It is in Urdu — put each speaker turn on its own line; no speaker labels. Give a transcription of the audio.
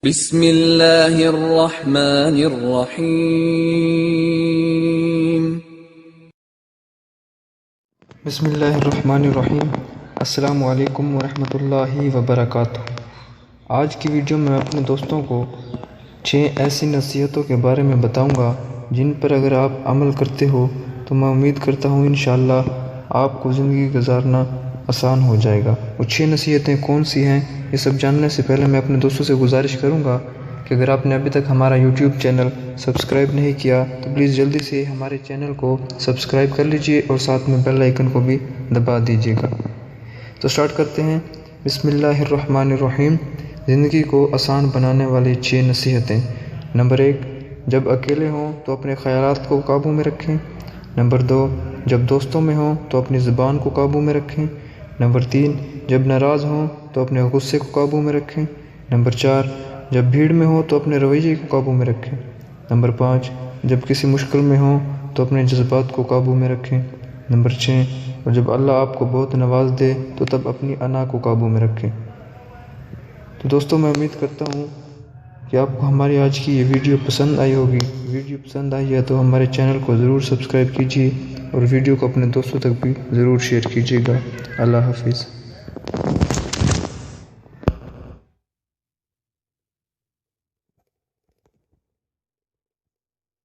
بسم اللہ الرحمن الرحیم۔
بسم اللہ الرحمن الرحیم۔ السلام علیکم ورحمۃ اللہ وبرکاتہ۔ آج کی ویڈیو میں اپنے دوستوں کو 6 ایسی نصیحتوں کے بارے میں بتاؤں گا جن پر اگر آپ عمل کرتے ہو تو میں امید کرتا ہوں انشاءاللہ آپ کو زندگی گزارنا آسان ہو جائے گا۔ وہ 6 نصیحتیں کون سی ہیں یہ سب جاننے سے پہلے میں اپنے دوستوں سے گزارش کروں گا کہ اگر آپ نے ابھی تک ہمارا یوٹیوب چینل سبسکرائب نہیں کیا تو پلیز جلدی سے ہمارے چینل کو سبسکرائب کر لیجئے اور ساتھ میں بیل آئیکن کو بھی دبا دیجئے گا۔ تو سٹارٹ کرتے ہیں۔ بسم اللہ الرحمن الرحیم۔ زندگی کو آسان بنانے والی 6 نصیحتیں۔ نمبر 1، جب اکیلے ہوں تو اپنے خیالات کو قابو میں رکھیں۔ نمبر 2، جب دوستوں میں ہوں تو اپنی زبان کو قابو میں رکھیں۔ نمبر 3، جب ناراض ہوں تو اپنے غصے کو قابو میں رکھیں۔ نمبر 4، جب بھیڑ میں ہوں تو اپنے رویے کو قابو میں رکھیں۔ نمبر 5، جب کسی مشکل میں ہوں تو اپنے جذبات کو قابو میں رکھیں۔ نمبر 6، اور جب اللہ آپ کو بہت نواز دے تو تب اپنی انا کو قابو میں رکھیں۔ تو دوستوں میں امید کرتا ہوں کہ آپ کو ہماری آج کی یہ ویڈیو پسند آئی ہوگی۔ ویڈیو پسند آئی ہے تو ہمارے چینل کو ضرور سبسکرائب کیجیے اور ویڈیو کو اپنے دوستوں تک بھی ضرور شیئر کیجیے گا۔ اللہ حافظ۔